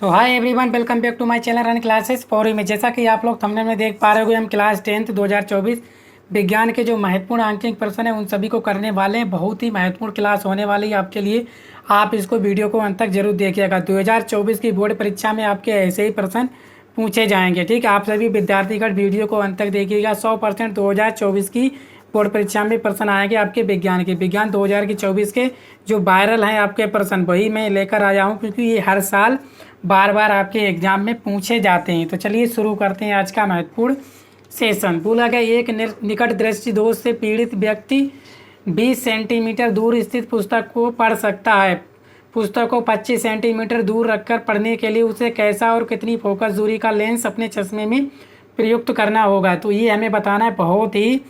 तो hi everyone, welcome back to my channel run classes for में। जैसा कि आप लोग थंबनेल में देख पा रहे हो, हम क्लास 10th 2024 विज्ञान के जो महत्वपूर्ण आंकिक प्रश्न है उन सभी को करने वाले हैं। बहुत ही महत्वपूर्ण क्लास होने वाली है आपके लिए। आप इसको वीडियो को अंत तक जरूर देखिएगा। 2024 की बोर्ड परीक्षा में आपके ऐसे ही प्रश्न पूछे जाएंगे। ठीक है, आप सभी विद्यार्थीगण वीडियो को अंत तक देखिएगा। 100% 2024 की बोर्ड परीक्षा में प्रश्न आएंगे आपके विज्ञान 2024 के जो वायरल हैं आपके प्रश्न, वही मैं लेकर आया हूँ, क्योंकि ये हर साल बार बार आपके एग्जाम में पूछे जाते हैं। तो चलिए शुरू करते हैं आज का महत्वपूर्ण सेशन। बोला गया, एक निकट दृष्टि दोष से पीड़ित व्यक्ति 20 सेंटीमीटर दूर स्थित पुस्तक को पढ़ सकता है। पुस्तक को 25 सेंटीमीटर दूर रखकर पढ़ने के लिए उसे कैसा और कितनी फोकस दूरी का लेंस अपने चश्मे में प्रयुक्त करना होगा। तो ये हमें बताना है। बहुत ही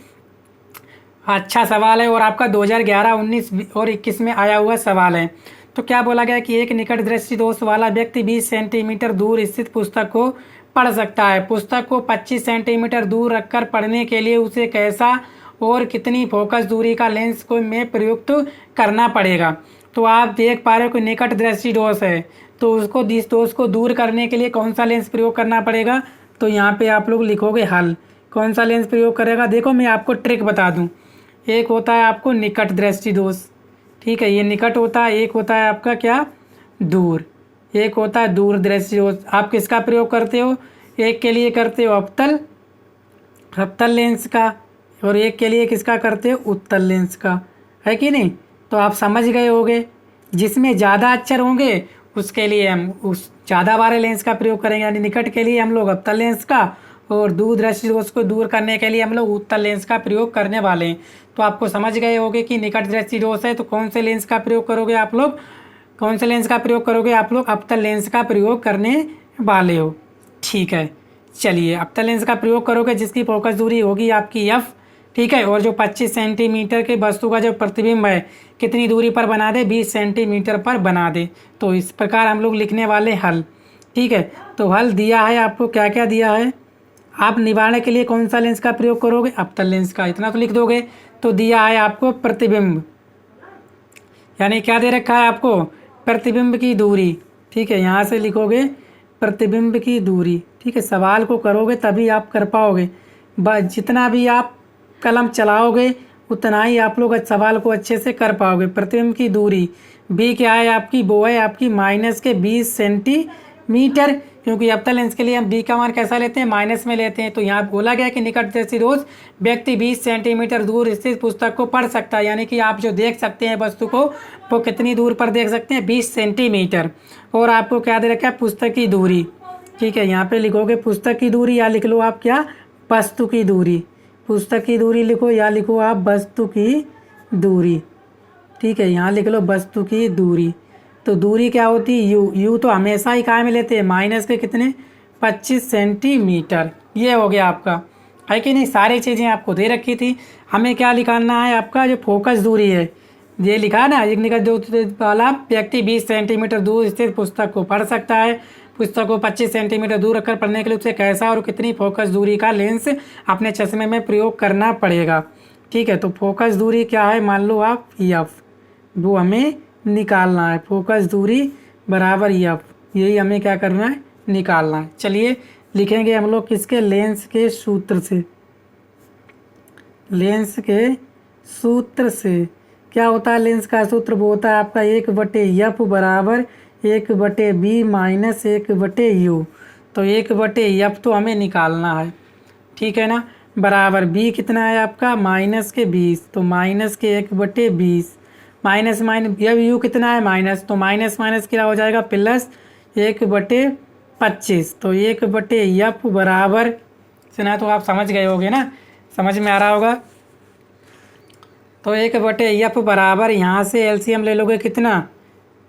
अच्छा सवाल है और आपका 2011, 19 और 21 में आया हुआ सवाल है। तो क्या बोला गया कि एक निकट दृष्टि दोष वाला व्यक्ति 20 सेंटीमीटर दूर स्थित पुस्तक को पढ़ सकता है। पुस्तक को 25 सेंटीमीटर दूर रखकर पढ़ने के लिए उसे कैसा और कितनी फोकस दूरी का लेंस को में प्रयुक्त करना पड़ेगा। तो आप देख पा रहे हो कि निकट दृष्टि दोष है, तो उसको इस दोष को दूर करने के लिए कौन सा लेंस प्रयोग करना पड़ेगा। तो यहाँ पे आप लोग लिखोगे हल। कौन सा लेंस प्रयोग करेगा, देखो मैं आपको ट्रिक बता दूँ। एक होता है आपको निकट दृष्टि दोष, ठीक है, ये निकट होता है। एक होता है आपका क्या, दूर। एक होता है दूर दृष्टि दोष। आप किसका प्रयोग करते हो, एक के लिए करते हो अवतल लेंस का, और एक के लिए किसका करते हो, उत्तल लेंस का, है कि नहीं। तो आप समझ गए होंगे। जिसमें ज़्यादा अक्षर होंगे उसके लिए हम उस ज़्यादा वाले लेंस का प्रयोग करेंगे, यानी निकट के लिए हम लोग अवतल लेंस का, और दूर दृष्टि दोष को दूर करने के लिए हम लोग उत्तल लेंस का प्रयोग करने वाले हैं। तो आपको समझ गए होंगे कि निकट दृष्टि दोष है तो कौन से लेंस का प्रयोग करोगे आप लोग, कौन से लेंस का प्रयोग करोगे आप लोग, अवतल लेंस का प्रयोग करने वाले हो। ठीक है, चलिए अवतल लेंस का प्रयोग करोगे जिसकी फोकस दूरी होगी आपकी f, ठीक है। और जो 25 सेंटीमीटर के वस्तु का जो प्रतिबिंब है कितनी दूरी पर बना दे, 20 सेंटीमीटर पर बना दे। तो इस प्रकार हम लोग लिखने वाले हल। ठीक है, तो हल दिया है आपको, क्या क्या दिया है। आप निवारण के लिए कौन सा लेंस का प्रयोग करोगे, अवतल लेंस का, इतना तो लिख दोगे। तो दिया है आपको प्रतिबिंब, यानी क्या दे रखा है आपको, प्रतिबिंब की दूरी। ठीक है, यहाँ से लिखोगे प्रतिबिंब की दूरी। ठीक है, सवाल को करोगे तभी आप कर पाओगे। जितना भी आप कलम चलाओगे उतना ही आप लोग सवाल को अच्छे से कर पाओगे। प्रतिबिंब की दूरी भी क्या है आपकी, वो है आपकी माइनस के 20 सेंटीमीटर, क्योंकि अवतल लेंस के लिए हम बी का मान कैसा लेते हैं, माइनस में लेते हैं। तो यहाँ बोला गया कि निकट दृष्टि दोष व्यक्ति 20 सेंटीमीटर दूर स्थित पुस्तक को पढ़ सकता है, यानी कि आप जो देख सकते हैं वस्तु को वो कितनी दूर पर देख सकते हैं, 20 सेंटीमीटर। और आपको क्या दे रखा है, पुस्तक की दूरी। ठीक है, यहाँ पे लिखोगे पुस्तक की दूरी, या लिख लो आप क्या, वस्तु की दूरी। पुस्तक की दूरी लिखो, या लिखो आप वस्तु की दूरी। ठीक है, यहाँ लिख लो वस्तु की दूरी। तो दूरी क्या होती है, यू तो हमेशा ही काय में लेते हैं, माइनस के कितने, 25 सेंटीमीटर। ये हो गया आपका, है कि नहीं। सारी चीज़ें आपको दे रखी थी। हमें क्या निकालना है, आपका जो फोकस दूरी है, ये लिखा है ना, एक निकट दूरी वाला व्यक्ति 20 सेंटीमीटर दूर स्थित पुस्तक को पढ़ सकता है। पुस्तक को 25 सेंटीमीटर दूर रखकर पढ़ने के लिए उसे कैसा और कितनी फोकस दूरी का लेंस अपने चश्मे में प्रयोग करना पड़ेगा। ठीक है, तो फोकस दूरी क्या है, मान लो आप एफ, वो हमें निकालना है। फोकस दूरी बराबर एफ, यही हमें क्या करना है, निकालना है। चलिए लिखेंगे हम लोग किसके, लेंस के सूत्र से। लेंस के सूत्र से क्या होता है, लेंस का सूत्र वो होता है आपका 1/f बराबर 1/b माइनस 1/u। तो 1/f तो हमें निकालना है, ठीक है ना, बराबर b कितना है आपका, माइनस के 20, तो माइनस के 1/20, माइनस माइनस, अब यू कितना है, माइनस, तो माइनस माइनस क्या हो जाएगा, प्लस 1/25। तो 1/f बराबर, सुना तो आप समझ गए होगे ना, समझ में आ रहा होगा। तो 1/f बराबर, यहाँ से एलसीएम ले लोगे कितना,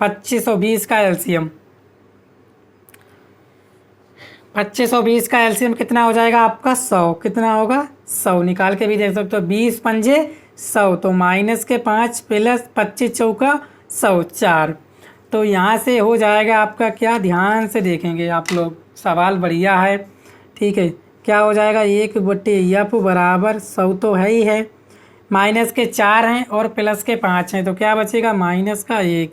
25 और 20 का एलसीएम, 25 और 20 का एलसीएम कितना हो जाएगा आपका, 100। कितना होगा, 100, निकाल के भी देख सकते हो। 20 पंजे 100, तो माइनस के 5 प्लस 25 चौका 100, 4। तो यहाँ से हो जाएगा आपका क्या, ध्यान से देखेंगे आप लोग, सवाल बढ़िया है। ठीक है, क्या हो जाएगा, 1/f बराबर 100 तो है ही है, माइनस के 4 हैं और प्लस के 5 हैं, तो क्या बचेगा, माइनस का 1।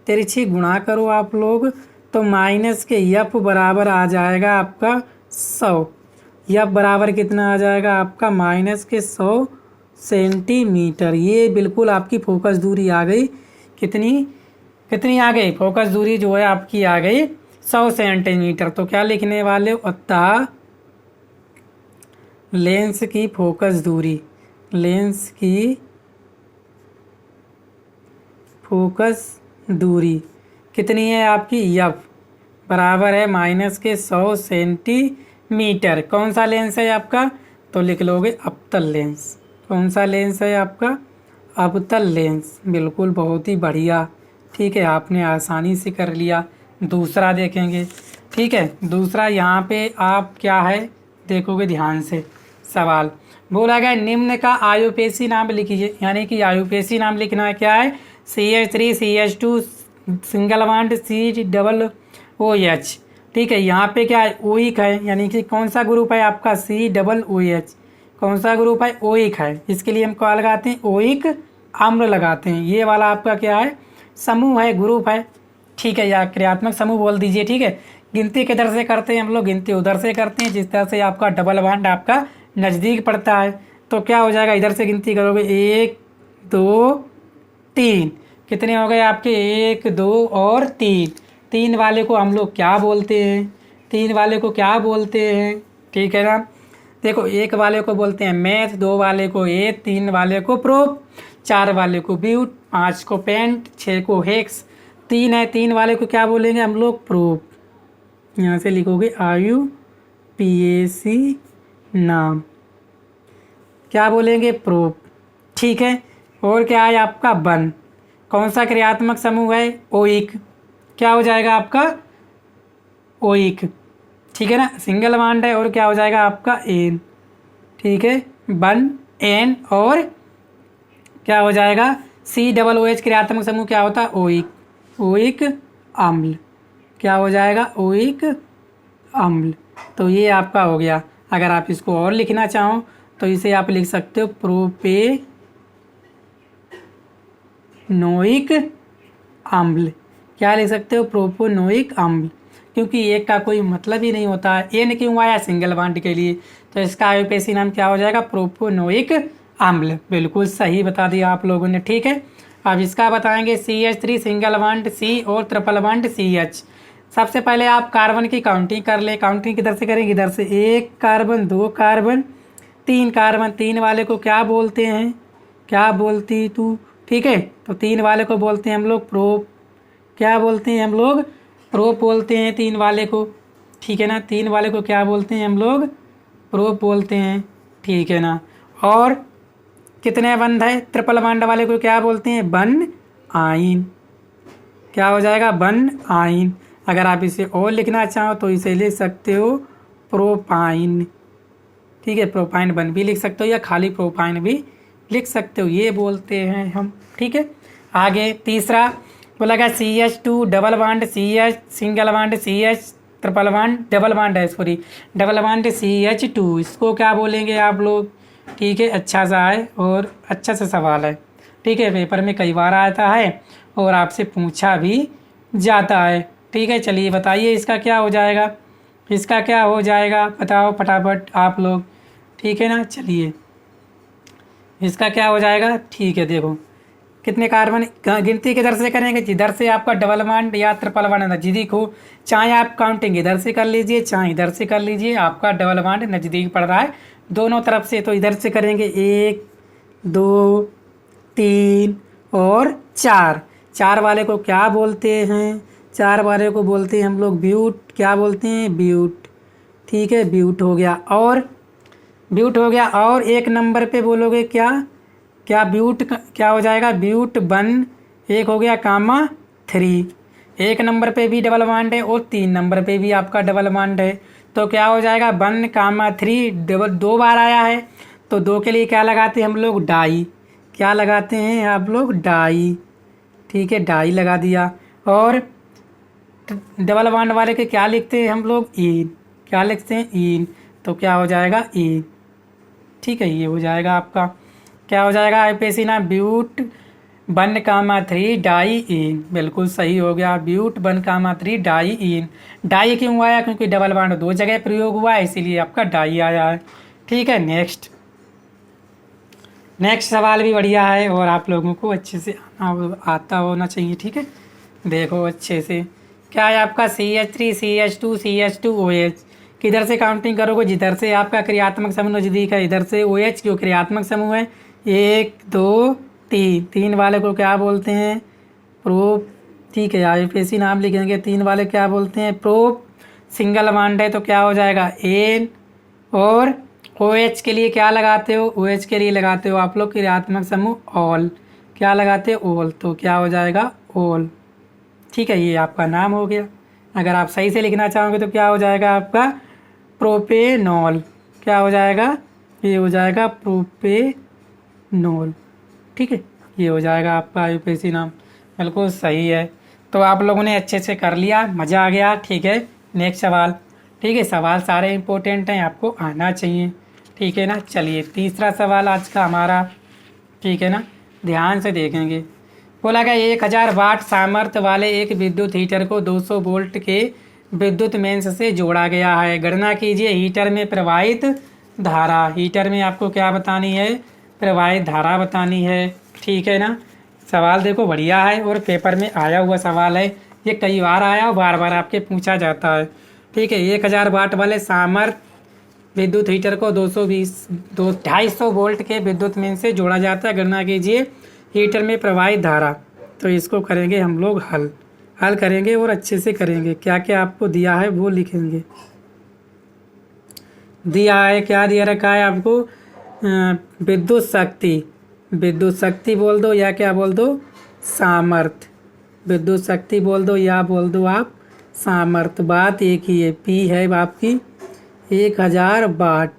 तिरछी गुणा करो आप लोग तो माइनस के यफ बराबर आ जाएगा आपका 100। यफ बराबर कितना आ जाएगा आपका माइनस के 100 सेंटीमीटर। ये बिल्कुल आपकी फोकस दूरी आ गई। कितनी कितनी आ गई? फोकस दूरी जो है आपकी आ गई 100 सेंटीमीटर। तो क्या लिखने वाले हो? अतः लेंस की फोकस दूरी, लेंस की फोकस दूरी कितनी है आपकी? यफ बराबर है माइनस के 100 सेंटीमीटर। कौन सा लेंस है आपका? तो लिख लोगे अवतल लेंस। कौन सा लेंस है आपका? अवतल लेंस। बिल्कुल, बहुत ही बढ़िया। ठीक है, आपने आसानी से कर लिया। दूसरा देखेंगे। ठीक है, दूसरा यहाँ पे आप क्या है देखोगे ध्यान से। सवाल बोला गया निम्न का आयुपेशी नाम लिखिए, यानी कि आयुपेशी नाम लिखना है। क्या है? CH3 CH2 single bond COOH। ठीक है, यहाँ पे क्या है? ओइक है, यानी कि कौन सा ग्रुप है आपका? COOH। कौन सा ग्रुप है? ओइक है। इसके लिए हम क्या लगाते हैं? ओइक अम्ल लगाते हैं। ये वाला आपका क्या है? समूह है, ग्रुप है। ठीक है, या क्रियात्मक समूह बोल दीजिए। ठीक है, गिनती किधर से करते हैं हम लोग? गिनती उधर से करते हैं जिस तरह से आपका डबल बॉन्ड आपका नज़दीक पड़ता है। तो क्या हो जाएगा? इधर से गिनती करोगे 1 2 3। कितने हो गए आपके? 1 2 और 3। 3 वाले को हम लोग क्या बोलते हैं? 3 वाले को क्या बोलते हैं? ठीक है ना। देखो, 1 वाले को बोलते हैं मैथ, 2 वाले को एथ, 3 वाले को प्रोप, 4 वाले को ब्यूट, 5 को पेंट, 6 को हेक्स। 3 है, 3 वाले को क्या बोलेंगे हम लोग? प्रोप। यहाँ से लिखोगे IUPAC नाम। क्या बोलेंगे? प्रोप। ठीक है, और क्या है आपका? वन। कौन सा क्रियात्मक समूह है? ओइक। क्या हो जाएगा आपका? ओइक। ठीक है ना, सिंगल बॉन्ड है। और क्या हो जाएगा आपका? एन। ठीक है, वन एन। और क्या हो जाएगा? COOH क्रियात्मक समूह क्या होता है? ओइक। ओइक अम्ल। क्या हो जाएगा? ओइक अम्ल। तो ये आपका हो गया। अगर आप इसको और लिखना चाहो तो इसे आप लिख सकते हो प्रोपेनोइक अम्ल। क्या लिख सकते हो? प्रोपेनोइक अम्ल। क्योंकि एक का कोई मतलब ही नहीं होता है। एन क्यों आया? सिंगल बॉन्ड के लिए। तो इसका आयुपेशी नाम क्या हो जाएगा? प्रोपेनोइक अम्ल। बिल्कुल सही बता दिया आप लोगों ने। ठीक है, अब इसका बताएंगे CH3 सिंगल बॉन्ड C और ट्रिपल बॉन्ड CH। सबसे पहले आप कार्बन की काउंटिंग कर ले। काउंटिंग किधर से करेंगे? इधर से। 1 कार्बन, 2 कार्बन, 3 कार्बन। 3 वाले को क्या बोलते हैं? क्या बोलती तू? ठीक है, तो 3 वाले को बोलते हैं हम लोग प्रोप। क्या बोलते हैं हम लोग? प्रोप बोलते हैं 3 वाले को। ठीक है ना, 3 वाले को क्या बोलते हैं हम लोग? प्रोप बोलते हैं। ठीक है ना। और कितने बंद है? ट्रिपल बॉन्ड वाले को क्या बोलते हैं? One yne. क्या हो जाएगा? One yne. अगर आप इसे और लिखना चाहो तो इसे लिख सकते हो प्रोपाइन। ठीक है, प्रोपाइन वन भी लिख सकते हो या खाली प्रोपाइन भी लिख सकते हो। ये बोलते हैं हम। ठीक है, आगे तीसरा बोला गया CH2 double bond CH single bond CH triple bond double bond है, सॉरी डबल बॉन्ड CH2। इसको क्या बोलेंगे आप लोग? ठीक है, अच्छा सा है और अच्छा सा सवाल है। ठीक है, पेपर में कई बार आता है और आपसे पूछा भी जाता है। ठीक है, चलिए बताइए इसका क्या हो जाएगा? इसका क्या हो जाएगा? बताओ फटाफट आप लोग। ठीक है ना, चलिए इसका क्या हो जाएगा? ठीक है, देखो कितने कार्बन, गिनती किधर से करेंगे? जिधर से आपका डबल बॉन्ड या ट्रिपल बॉन्ड नज़दीक हो। चाहे आप काउंटिंग इधर से कर लीजिए, चाहे इधर से कर लीजिए, आपका डबल बॉन्ड नज़दीक पड़ रहा है दोनों तरफ से। तो इधर से करेंगे 1 2 3 और 4। 4 वाले को क्या बोलते हैं? 4 वाले को बोलते हैं हम लोग ब्यूट। क्या बोलते हैं? ब्यूट। ठीक है, ब्यूट हो गया। और ब्यूट हो गया। और 1 नंबर पे बोलोगे क्या? क्या ब्यूट क्या हो जाएगा? ब्यूट वन। 1 हो गया कामा 3। 1 नंबर पे भी डबल बॉन्ड है और 3 नंबर पे भी आपका डबल बॉन्ड है। तो क्या हो जाएगा? 1 कामा 3 डबल 2 बार आया है। तो 2 के लिए क्या लगाते हैं हम लोग? डाई। क्या लगाते हैं आप लोग? डाई। ठीक है, डाई लगा दिया। और डबल बॉन्ड वाले के क्या लिखते हैं हम लोग? इन। क्या लिखते हैं? इन। तो क्या हो जाएगा? इन। ठीक है, ये हो जाएगा आपका। क्या हो जाएगा? आईपीएसी ना ब्यूट 1,3 डाईइन, बिल्कुल सही हो गया। ब्यूट 1,3 डाईइन। डाई क्यों आया? क्योंकि डबल बॉन्ड दो जगह प्रयोग हुआ है, इसीलिए आपका डाई आया है। ठीक है, नेक्स्ट सवाल भी बढ़िया है और आप लोगों को अच्छे से आता होना चाहिए। ठीक है, देखो अच्छे से क्या है आपका CH3 CH2 CH2 OH। किधर से काउंटिंग करोगे? जिधर से आपका क्रियात्मक समूह नजदीक है, इधर से OH जो क्रियात्मक समूह है 1 2 3, 3 वाले को क्या बोलते हैं? प्रोप। ठीक है, IUPAC नाम लिखेंगे। 3 वाले क्या बोलते हैं? प्रोप। सिंगल बॉन्ड है तो क्या हो जाएगा? एन। और OH के लिए क्या लगाते हो? OH के लिए लगाते हो आप लोग क्रियात्मक समूह ऑल। क्या लगाते हो? ऑल। तो क्या हो जाएगा? ऑल। ठीक है, ये आपका नाम हो गया। अगर आप सही से लिखना चाहोगे तो क्या हो जाएगा आपका? प्रोपेनॉल। क्या हो जाएगा? ये हो जाएगा प्रोपेनॉल। ठीक है, ये हो जाएगा आपका IUPAC नाम। बिल्कुल सही है। तो आप लोगों ने अच्छे से कर लिया, मज़ा आ गया। ठीक है, नेक्स्ट सवाल। ठीक है, सवाल सारे इंपॉर्टेंट हैं, आपको आना चाहिए। ठीक है ना, चलिए तीसरा सवाल आज का हमारा। ठीक है ना, ध्यान से देखेंगे। बोला गया 1000 वाट सामर्थ्य वाले एक विद्युत हीटर को 200 वोल्ट के विद्युत मेंस से जोड़ा गया है। गणना कीजिए हीटर में प्रवाहित धारा। हीटर में आपको क्या बतानी है? प्रवाहित धारा बतानी है। ठीक है ना, सवाल देखो बढ़िया है और पेपर में आया हुआ सवाल है। ये कई बार आया और बार बार आपके पूछा जाता है। ठीक है, 1000 वाट वाले सामर्थ्य विद्युत हीटर को 250 वोल्ट के विद्युत मेंस से जोड़ा जाता है। गणना कीजिए हीटर में प्रवाहित धारा। तो इसको करेंगे हम लोग हल करेंगे और अच्छे से करेंगे। क्या क्या आपको दिया है वो लिखेंगे। दिया है, क्या दिया रखा है आपको? विद्युत शक्ति बोल दो या क्या बोल दो? सामर्थ्य। विद्युत शक्ति बोल दो या बोल दो आप सामर्थ्य। बात एक ही है, P है आपकी 1000 वाट।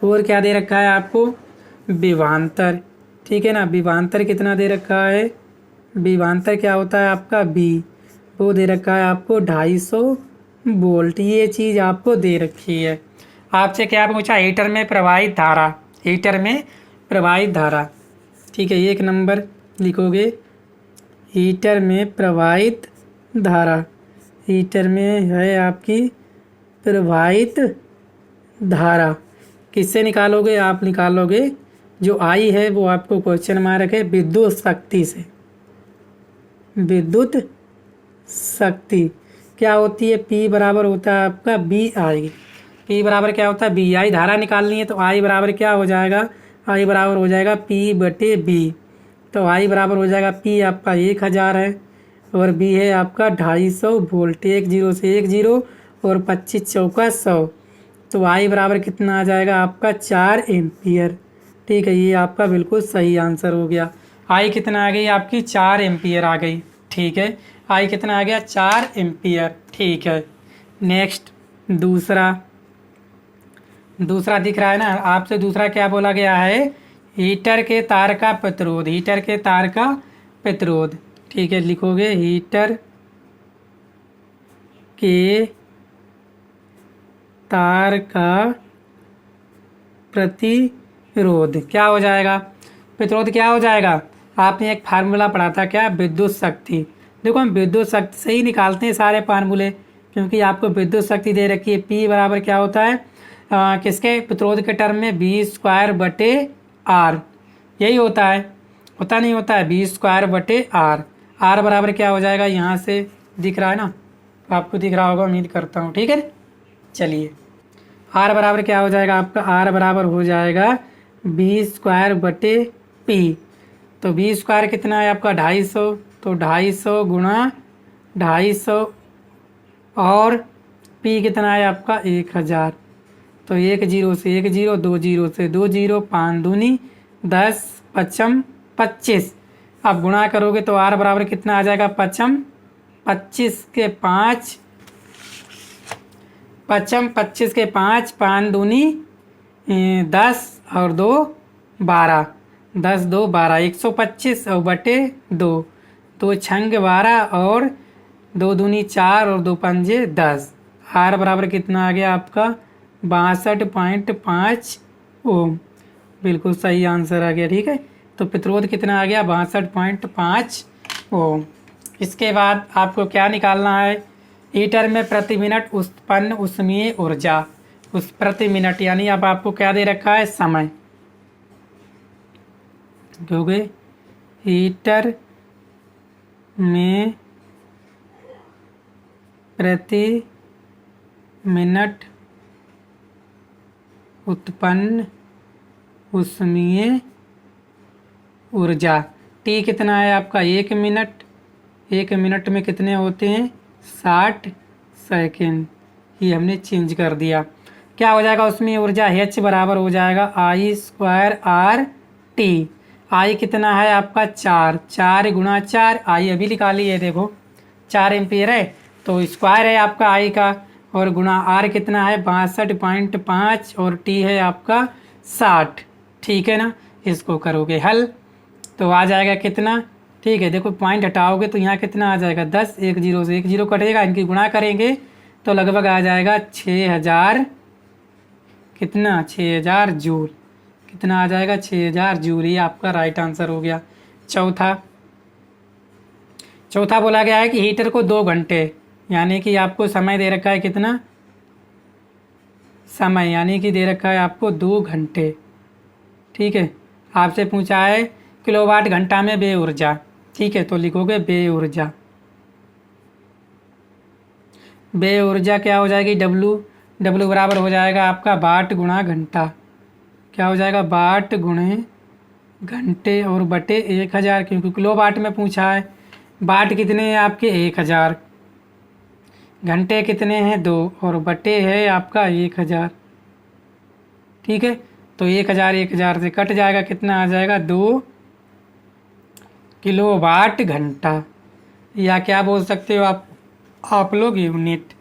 और क्या दे रखा है आपको? विभवांतर। ठीक है ना, विभवांतर कितना दे रखा है? विभवांतर क्या होता है आपका? B। वो दे रखा है आपको 250 वोल्ट। ये चीज़ आपको दे रखी है। आपसे क्या पूछा? हीटर में प्रवाहित धारा। हीटर में प्रवाहित धारा। ठीक है, 1 नंबर लिखोगे हीटर में प्रवाहित धारा। हीटर में है आपकी प्रवाहित धारा। किससे निकालोगे? आप निकालोगे जो आई है वो आपको क्वेश्चन मार्क है विद्युत शक्ति से। विद्युत शक्ति क्या होती है? P बराबर होता है आपका BI। P बराबर क्या होता है? BI। धारा निकालनी है तो I बराबर क्या हो जाएगा? I बराबर हो जाएगा P/B। तो I बराबर हो जाएगा P आपका 1000 है और B है आपका 250 वोल्ट। 1 0 से 1 0 और 25 चौका 100। तो I बराबर कितना आ जाएगा आपका? 4 एम्पियर। ठीक है, ये आपका बिल्कुल सही आंसर हो गया। I कितना आ गई आपकी? 4 एम्पियर आ गई। ठीक है, I कितना आ गया? 4 एम्पियर। ठीक है, नेक्स्ट दूसरा दिख रहा है ना आपसे? दूसरा क्या बोला गया है? हीटर के तार का प्रतिरोध। हीटर के तार का प्रतिरोध। ठीक है, लिखोगे हीटर के तार का प्रतिरोध क्या हो जाएगा? प्रतिरोध क्या हो जाएगा? आपने एक फार्मूला पढ़ा था क्या? विद्युत शक्ति। देखो हम विद्युत शक्ति से ही निकालते हैं सारे फार्मूले, क्योंकि आपको विद्युत शक्ति दे रखी है। P बराबर क्या होता है किसके? प्रतिरोध के टर्म में V²/R। यही होता है, होता नहीं होता है? V²/R। R बराबर क्या हो जाएगा? यहाँ से दिख रहा है ना, आपको दिख रहा होगा, उम्मीद करता हूँ। ठीक है, चलिए R बराबर क्या हो जाएगा आपका? R बराबर हो जाएगा V²/P। तो V² कितना है आपका? 250। तो 250 गुणा 250 और P कितना है आपका? 1000। तो 1 0 से 1 0, 2 0 से 2 0, 5 दूनी 10, 5 25। अब गुणा करोगे तो R बराबर कितना आ जाएगा? 5 25 के 5, 25 के 5, 5 दूनी 10 और 2 12, 10 2 12, 125 और बटे 2, 2 छंग 12 और 2 दूनी 4 और 2 पंजे 10। R बराबर कितना आ गया आपका? 62.5 ओम। बिल्कुल सही आंसर आ गया। ठीक है, तो प्रतिरोध कितना आ गया 62.5 ओम। इसके बाद आपको क्या निकालना है, हीटर में प्रति मिनट उत्पन्न ऊष्मीय ऊर्जा, उस प्रति मिनट यानी अब आपको क्या दे रखा है समय, क्योंकि हीटर में प्रति मिनट उत्पन्न ऊष्मीय ऊर्जा टी कितना है आपका 1 मिनट, 1 मिनट में कितने होते हैं 60 सेकेंड, ये हमने चेंज कर दिया। क्या हो जाएगा उसमें ऊर्जा H बराबर हो जाएगा I²R T। आई कितना है आपका 4, 4 गुणा 4, आई अभी निकाली है देखो 4 एम्पियर है, तो स्क्वायर है आपका आई का, और गुणा आर कितना है 62.5 और टी है आपका 60। ठीक है ना, इसको करोगे हल तो आ जाएगा कितना, ठीक है देखो पॉइंट हटाओगे तो यहाँ कितना आ जाएगा 10, 1 0 से 1 0 कटेगा, इनकी गुणा करेंगे तो लगभग आ जाएगा 6000, कितना 6000 जूल, कितना आ जाएगा 6000 जूल। ये आपका राइट आंसर हो गया। चौथा बोला गया है कि हीटर को 2 घंटे, यानी कि आपको समय दे रखा है कितना समय, यानी कि दे रखा है आपको 2 घंटे। ठीक है, आपसे पूछा है किलोवाट घंटा में बे ऊर्जा, ठीक है तो लिखोगे बे ऊर्जा। बे ऊर्जा क्या हो जाएगी डब्लू बराबर हो जाएगा आपका वाट गुणा घंटा, क्या हो जाएगा वाट गुणे घंटे और बटे 1000, क्योंकि किलोवाट में पूछा है। वाट कितने हैं आपके 1000, घंटे कितने हैं 2 और बटे है आपका 1000। ठीक है, तो 1000 से कट जाएगा, कितना आ जाएगा 2 किलोवाट घंटा, या क्या बोल सकते हो आप लोग यूनिट।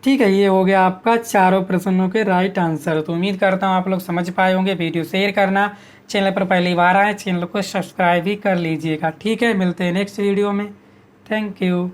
ठीक है, ये हो गया आपका चारों प्रश्नों के राइट आंसर। तो उम्मीद करता हूँ आप लोग समझ पाए होंगे। वीडियो शेयर करना, चैनल पर पहली बार आए चैनल को सब्सक्राइब भी कर लीजिएगा। ठीक है, मिलते हैं नेक्स्ट वीडियो में। Thank you.